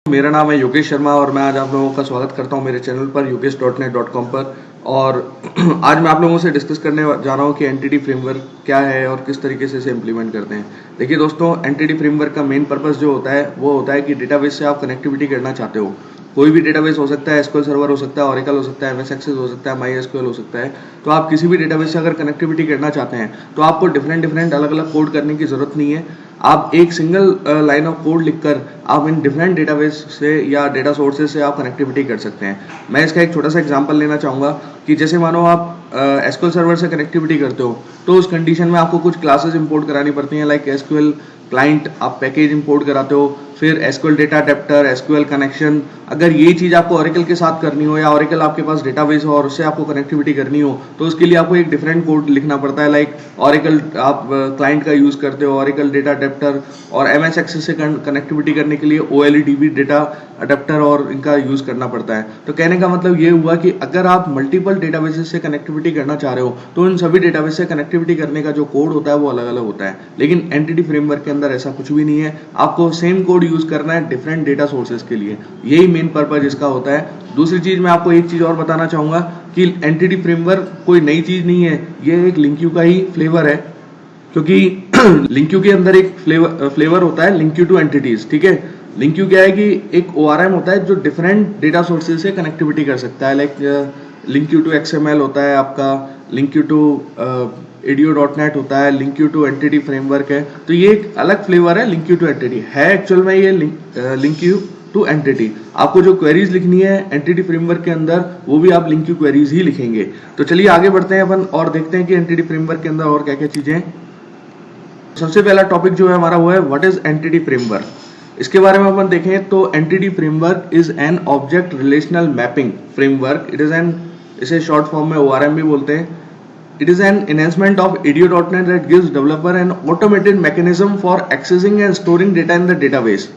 मेरा नाम है योगेश शर्मा और मैं आज आप लोगों का स्वागत करता हूं मेरे चैनल पर yogesh.net.com पर। और आज मैं आप लोगों से डिस्कस करने जा रहा हूं कि एंटिटी फ्रेमवर्क क्या है और किस तरीके से इसे इम्प्लीमेंट करते हैं। देखिए दोस्तों, एंटिटी फ्रेमवर्क का मेन पर्पस जो होता है वो होता है कि डेटाबेस से आप कनेक्टिविटी करना चाहते हो। कोई भी डेटाबेस हो सकता है, एसक्यूएल सर्वर हो सकता है, ओरेकल हो सकता है, एमएस एक्सेस हो सकता है, माई हो सकता है। तो आप किसी भी डेटाबेस से अगर कनेक्टिविटी करना चाहते हैं तो आपको डिफरेंट अलग अलग कोड करने की जरूरत नहीं है। आप एक सिंगल लाइन ऑफ कोड लिखकर आप इन डिफरेंट डेटाबेस से या डेटा सोर्सेज से आप कनेक्टिविटी कर सकते हैं। मैं इसका एक छोटा सा एग्जांपल लेना चाहूँगा कि जैसे मानो आप एसक्यूएल सर्वर से कनेक्टिविटी करते हो तो उस कंडीशन में आपको कुछ क्लासेस इंपोर्ट करानी पड़ती हैं, लाइक एसक्यूएल क्लाइंट आप पैकेज इंपोर्ट कराते हो, फिर SQL data adapter, SQL connection. अगर ये चीज़ आपको ओरेकल के साथ करनी हो या ओरेकल आपके पास डेटाबेस हो और उससे आपको कनेक्टिविटी करनी हो तो उसके लिए आपको एक डिफरेंट कोड लिखना पड़ता है। लाइक ओरेकल आप क्लाइंट का यूज़ करते हो, ओरेकल डेटा अडेप्टर, और एमएस एक्सेस से कनेक्टिविटी करने के लिए ओएलईडीबी डेटा अडेप्टर और इनका यूज़ करना पड़ता है। तो कहने का मतलब ये हुआ कि अगर आप मल्टीपल डेटाबेसेस से कनेक्टिविटी करना चाह रहे हो तो इन सभी डेटाबेस से कनेक्टिविटी करने का जो कोड होता है वो अलग अलग होता है। लेकिन एंटिटी फ्रेमवर्क के अंदर ऐसा कुछ भी नहीं है, आपको सेम कोड यूज़ करना है डिफरेंट डेटा सोर्सेज के लिए। यही मेन पर्पज इसका होता है। दूसरी चीज़ मैं आपको एक चीज़ और बताना चाहूँगा कि एंटिटी फ्रेमवर्क कोई नई चीज़ नहीं है, ये एक लिंक्यू का ही फ्लेवर है। क्योंकि लिंक्यू के अंदर एक फ्लेवर होता है लिंक्यू टू एंटिटीज। ठीक है, लिंक्यू क्या है कि एक ORM होता है जो डिफरेंट डेटा सोर्सेज से कनेक्टिविटी कर सकता है। लाइक लिंक्यू टू XML होता है आपका, लिंक्यू टू ADO.NET होता है, लिंक्यू टू एंटिटी फ्रेमवर्क है। तो ये एक अलग फ्लेवर है, लिंक्यू टू एंटिटी है एक्चुअल में ये लिंक्यू टू एंटिटी। आपको जो क्वेरीज लिखनी है एंटिटी फ्रेमवर्क के अंदर वो भी आप लिंक्यू क्वेरीज ही लिखेंगे। तो चलिए आगे बढ़ते हैं अपन और देखते हैं कि एंटिटी फ्रेमवर्क के अंदर और क्या क्या चीजें हैं। सबसे पहला टॉपिक जो है हमारा वो है व्हाट इज एंटिटी फ्रेमवर्क। इसके बारे में अपन देखें तो entity framework is an object relational mapping framework. इसे शॉर्ट फॉर्म में ORM भी बोलते हैं। It is an enhancement of ADO.NET that gives developer N automated mechanism for accessing and storing data in the database.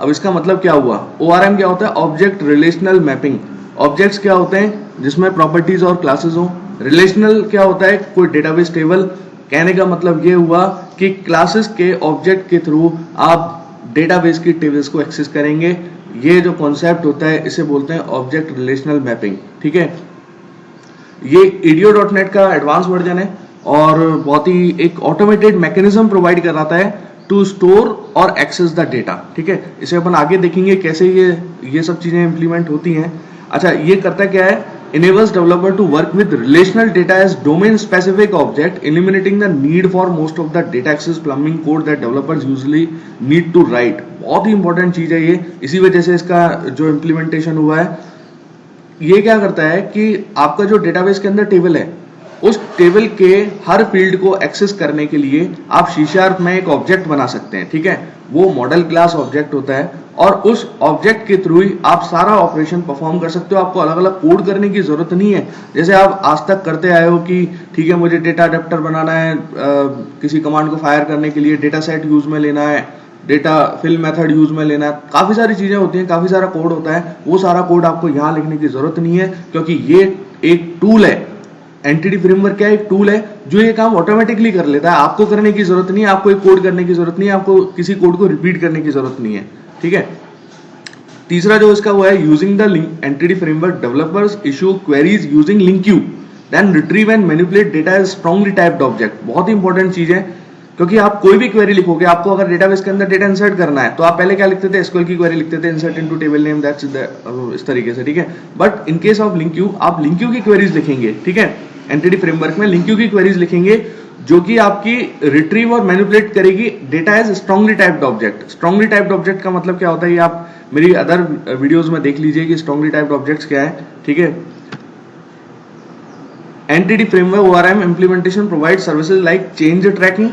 अब इसका मतलब क्या हुआ? ORM क्या होता है? Object relational mapping. ऑब्जेक्ट्स क्या होते हैं? जिसमें प्रॉपर्टीज और क्लासेस हो। रिलेशनल क्या होता है? कोई डेटाबेस टेबल। कहने का मतलब ये हुआ कि क्लासेस के ऑब्जेक्ट के थ्रू आप डेटाबेस की टेबल्स को एक्सेस करेंगे। ये जो कॉन्सेप्ट होता है इसे बोलते हैं ऑब्जेक्ट रिलेशनल मैपिंग। ठीक है, ये ADO.NET का एडवांस वर्जन है और बहुत ही एक ऑटोमेटेड मैकेनिज्म प्रोवाइड कराता है टू स्टोर और एक्सेस द डेटा। ठीक है, इसे अपन आगे देखेंगे कैसे ये सब चीजें इंप्लीमेंट होती हैं। अच्छा, ये करता क्या है? enables developer to work with relational data as domain specific object, eliminating the need for most of the data access plumbing code that developers usually need to write। बहुत ही इंपॉर्टेंट चीज है ये, इसी वजह से इसका जो इम्प्लीमेंटेशन हुआ है। ये क्या करता है कि आपका जो डेटाबेस के अंदर टेबल है उस टेबल के हर फील्ड को एक्सेस करने के लिए आप C# में एक ऑब्जेक्ट बना सकते हैं। ठीक है, वो मॉडल क्लास ऑब्जेक्ट होता है और उस ऑब्जेक्ट के थ्रू ही आप सारा ऑपरेशन परफॉर्म कर सकते हो। आपको अलग अलग कोड करने की जरूरत नहीं है, जैसे आप आज तक करते आए हो कि ठीक है मुझे डेटा अडेप्टर बनाना है, किसी कमांड को फायर करने के लिए डेटा सेट यूज में लेना है, डेटा फिल मेथड यूज में लेना है, काफी सारी चीजें होती हैं, काफी सारा कोड होता है। वो सारा कोड आपको यहाँ लिखने की जरूरत नहीं है क्योंकि ये एक टूल है। एंटिटी फ्रेमवर्क क्या है? एक टूल है जो ये काम ऑटोमेटिकली कर लेता है। आपको करने की जरूरत नहीं है, आपको एक कोड करने की जरूरत नहीं है, आपको किसी कोड को रिपीट करने की जरूरत नहीं है। ठीक है, तीसरा जो इसका वो है using the entity framework developers issue queries using LINQ then retrieve and manipulate data as strongly typed object. बहुत ही इंपॉर्टेंट चीज है क्योंकि आप कोई भी क्वेरी लिखोगे, आपको अगर डेटाबेस के अंदर डेटा इंसर्ट करना है तो आप पहले क्या लिखते थे? एसक्यूएल की क्वेरी लिखते थे, insert into table name, that's इस तरीके से। ठीक है, बट इन केस ऑफ लिंक्यू आप लिंक्यू की क्वेरीज लिखेंगे। ठीक है, एंटिटी फ्रेमवर्क में लिंक्यू की क्वेरीज लिखेंगे जो कि आपकी रिट्रीव और मैनिपुलेट करेगी data as strongly typed object. Strongly typed object का मतलब क्या होता है? ये आप मेरी अदर वीडियोस में देख लीजिए कि स्ट्रांगली टाइप्ड ऑब्जेक्ट्स क्या है। ठीक है, entity framework ORM implementation provide services like change tracking.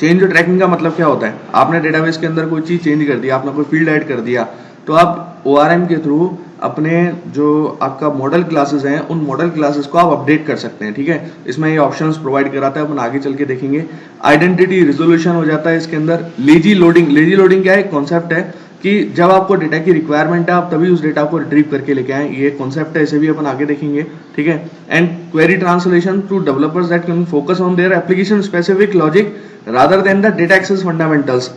Change tracking का मतलब क्या होता है? आपने डेटाबेस के अंदर कोई चीज चेंज कर दिया, आपने कोई फील्ड ऐड कर दिया, तो आप ORM के थ्रू अपने जो आपका मॉडल क्लासेस हैं उन मॉडल क्लासेस को आप अपडेट कर सकते हैं। ठीक है, इसमें ये ऑप्शंस प्रोवाइड कराता है, अपन आगे चल के देखेंगे। आइडेंटिटी रिजोल्यूशन हो जाता है इसके अंदर। Lazy loading. लेजी लोडिंग क्या है? कॉन्सेप्ट है कि जब आपको डेटा की रिक्वायरमेंट है आप तभी उस डेटा को रिट्रीव करके लेके आए। ये कॉन्सेप्ट है, इसे भी अपन आगे देखेंगे। ठीक है, and query translation to developers that can focus on their application specific logic rather than the data access fundamentals.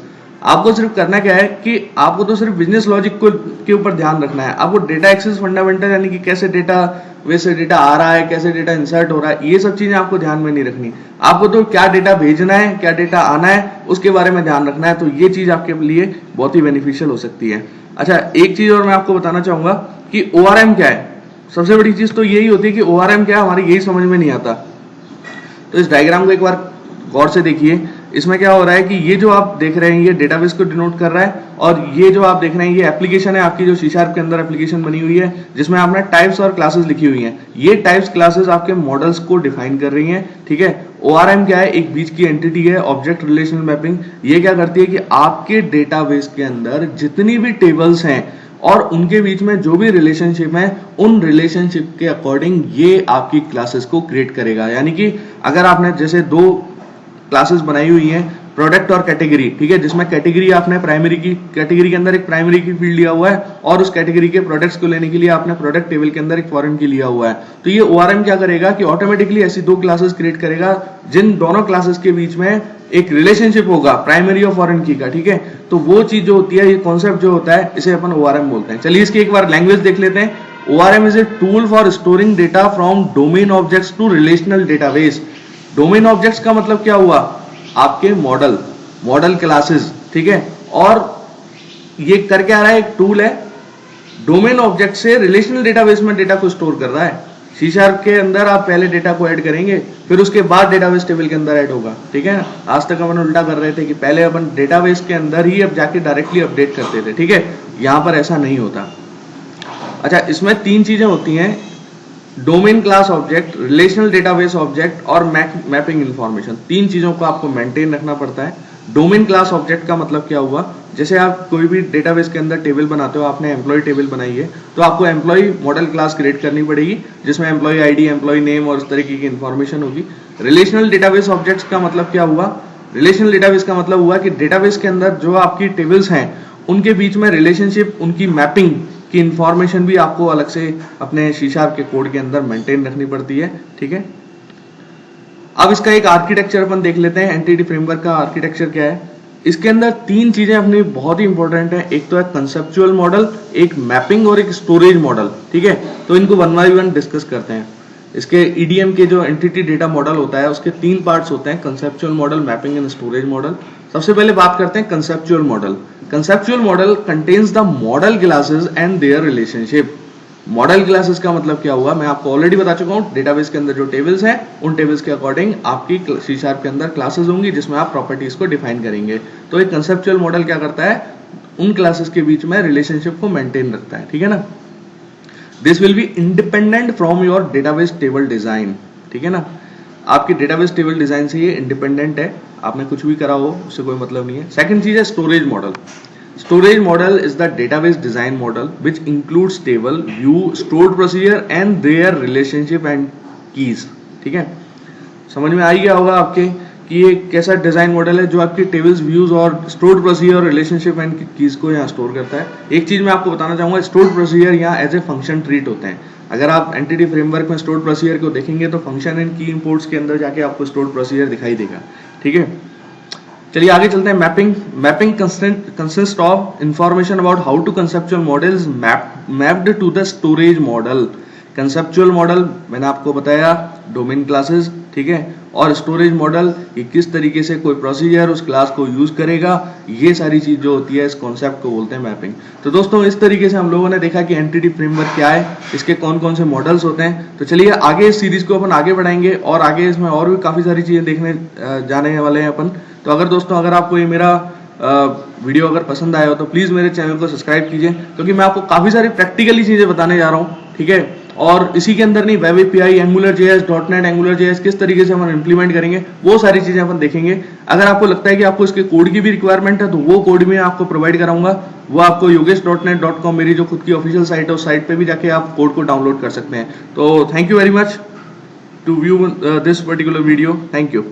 आपको सिर्फ करना क्या है कि आपको तो सिर्फ बिजनेस लॉजिक को के ऊपर ध्यान रखना है। आपको डेटा एक्सेस फंडामेंटल यानी कि कैसे डेटा वैसे डेटा आ रहा है, कैसे डेटा इंसर्ट हो रहा है, ये सब चीजें आपको ध्यान में नहीं रखनी। आपको तो क्या डेटा भेजना है, क्या डेटा आना है, उसके बारे में ध्यान रखना है। तो ये चीज आपके लिए बहुत ही बेनिफिशियल हो सकती है। अच्छा, एक चीज और मैं आपको बताना चाहूंगा कि ORM क्या है। सबसे बड़ी चीज तो यही होती है कि ORM क्या है, हमारी यही समझ में नहीं आता। तो इस डायग्राम को एक बार गौर से देखिए। इसमें क्या हो रहा है कि ये जो आप देख रहे हैं ये डेटाबेस को डिनोट कर रहा है, और ये जो आप देख रहे हैं ये एप्लीकेशन है आपकी, जो C# के अंदर एप्लीकेशन बनी हुई है जिसमें आपने टाइप्स और क्लासेस लिखी हुई हैं। ये टाइप्स क्लासेस आपके मॉडल्स को डिफाइन कर रही हैं, ठीक है। ORM क्या है, एक बीच की एंटिटी है, ऑब्जेक्ट रिलेशनल मैपिंग। ये क्या करती है कि आपके डेटाबेस के अंदर जितनी भी टेबल्स हैं और उनके बीच में जो भी रिलेशनशिप है, उन रिलेशनशिप के अकॉर्डिंग ये आपकी क्लासेस को क्रिएट करेगा। यानी कि अगर आपने जैसे 2 क्लासेस बनाई हुई हैं, प्रोडक्ट और कैटेगरी, ठीक है, जिसमें कैटेगरी आपने प्राइमरी की, कैटेगरी के अंदर एक प्राइमरी की फील्ड लिया हुआ है और उस कैटेगरी के प्रोडक्ट्स को लेने के लिए आपने प्रोडक्ट टेबल के अंदर एक फॉरेन की लिया हुआ है। तो ये ORM क्या करेगा कि ऑटोमेटिकली ऐसी 2 क्लासेस क्रिएट करेगा जिन दोनों क्लासेस के बीच में एक रिलेशनशिप होगा प्राइमरी और फॉरेन की का, ठीक है। तो वो चीज जो होती है, ये कॉन्सेप्ट जो होता है, इसे अपन ORM बोलते हैं। चलिए इसकी एक बार लैंग्वेज देख लेते हैं। ORM is a tool for storing data from domain objects to relational database. Domain objects का मतलब क्या हुआ, आपके मॉडल क्लासेस, ठीक है। और ये कर क्या रहा है, एक टूल है, डोमेन ऑब्जेक्ट से रिलेशनल डेटाबेस में डेटा को स्टोर कर रहा है। C# के अंदर आप पहले डेटा को ऐड करेंगे, फिर उसके बाद डेटाबेस टेबल के अंदर ऐड होगा, ठीक है। आज तक अपन उल्टा कर रहे थे कि पहले अपन डेटाबेस के अंदर ही अब जाके डायरेक्टली अपडेट करते थे, ठीक है। यहां पर ऐसा नहीं होता। अच्छा, इसमें 3 चीजें होती हैं, domain class object, relational database object और मैपिंग इंफॉर्मेशन। 3 चीजों को आपको मेंटेन रखना पड़ता है। डोमेन क्लास ऑब्जेक्ट का मतलब क्या हुआ, जैसे आप कोई भी डेटाबेस के अंदर टेबल बनाते हो, आपने एम्प्लॉय टेबल बनाई है, तो आपको एम्प्लॉय मॉडल क्लास क्रिएट करनी पड़ेगी जिसमें एम्प्लॉय आईडी, एम्प्लॉय नेम और इस तरीके की इंफॉर्मेशन होगी। रिलेशनल डेटाबेस ऑब्जेक्ट्स का मतलब क्या हुआ, रिलेशनल डेटाबेस का मतलब हुआ कि डेटाबेस के अंदर जो आपकी टेबल्स हैं उनके बीच में रिलेशनशिप, उनकी मैपिंग की इंफॉर्मेशन भी आपको अलग से अपने C# के कोड के अंदर मेंटेन रखनी पड़ती है, ठीक है। अब इसका एक आर्किटेक्चर अपन देख लेते हैं। एंटिटी फ्रेमवर्क का आर्किटेक्चर क्या है। इसके अंदर 3 चीजें अपनी बहुत ही इंपॉर्टेंट है। एक तो है कंसेप्चुअल मॉडल, एक मैपिंग और एक स्टोरेज मॉडल, ठीक है। तो इनको 1 by 1 डिस्कस करते हैं। इसके EDM के जो एंटिटी डेटा मॉडल होता है उसके 3 पार्ट्स होते हैं, conceptual model, mapping and storage model. सबसे पहले बात करते हैं conceptual model. Conceptual model contains the model classes and their relationship. Model classes का मतलब क्या हुआ, मैं आपको ऑलरेडी बता चुका हूं। डेटाबेस के अंदर जो टेबल्स हैं उन टेबल्स के अकॉर्डिंग आपकी C# के अंदर क्लासेस होंगी जिसमें आप प्रॉपर्टीज को डिफाइन करेंगे। तो एक कंसेप्चुअल मॉडल क्या करता है, उन क्लासेस के बीच में रिलेशनशिप को मेंटेन रखता है, ठीक है ना। This will be independent from your database table design, ठीक है ना। आपकी डेटाबेस टेबल डिजाइन से ये इंडिपेंडेंट है, आपने कुछ भी करा हो उससे कोई मतलब नहीं है। सेकंड चीज है storage model. Storage model is the database design model which includes table, view, stored procedure and their relationship and keys, ठीक है। समझ में आ ही गया होगा आपके कि ये कैसा डिजाइन मॉडल है जो आपकी टेबल्स, व्यूज और स्टोर्ड प्रोसीजर और रिलेशनशिप एंड कीज को यहाँ स्टोर करता है। एक चीज मैं आपको बताना चाहूंगा, स्टोर्ड प्रोसीजर यहाँ एज ए फंक्शन ट्रीट होते हैं। अगर आप एंटिटी फ्रेमवर्क में स्टोर्ड प्रोसीजर को देखेंगे तो फंक्शन एंड की इंपोर्ट्स के अंदर जाके आपको स्टोर्ड प्रोसीजर दिखाई देगा, ठीक है। चलिए आगे चलते हैं। Mapping consist of information about how to conceptual models mapped to the storage model. Conceptual model मैंने आपको बताया, डोमेन क्लासेस, ठीक है, और स्टोरेज मॉडल ये किस तरीके से कोई प्रोसीजर उस क्लास को यूज करेगा, ये सारी चीज जो होती है इस कॉन्सेप्ट को बोलते हैं मैपिंग। तो दोस्तों इस तरीके से हम लोगों ने देखा कि एंटिटी फ्रेमवर्क क्या है, इसके कौन कौन से मॉडल्स होते हैं। तो चलिए आगे इस सीरीज को अपन आगे बढ़ाएंगे और आगे इसमें और भी काफी सारी चीजें देखने जाने वाले हैं अपन। तो अगर दोस्तों अगर आपको ये मेरा वीडियो अगर पसंद आया हो तो प्लीज मेरे चैनल को सब्सक्राइब कीजिए, क्योंकि मैं आपको काफी सारी प्रैक्टिकली चीजें बताने जा रहा हूँ, ठीक है। और इसी के अंदर नहीं, वेब एपीआई, एंगुलर.js, .NET, एंगुलर.js किस तरीके से हम इंप्लीमेंट करेंगे वो सारी चीजें अपन देखेंगे। अगर आपको लगता है कि आपको इसके कोड की भी रिक्वायरमेंट है तो वो कोड भी मैं आपको प्रोवाइड कराऊंगा। वो आपको yogesh.net.com मेरी जो खुद की ऑफिशियल साइट है उस साइट पे भी जाके आप कोड को डाउनलोड कर सकते हैं। तो thank you very much to view this particular video. Thank you.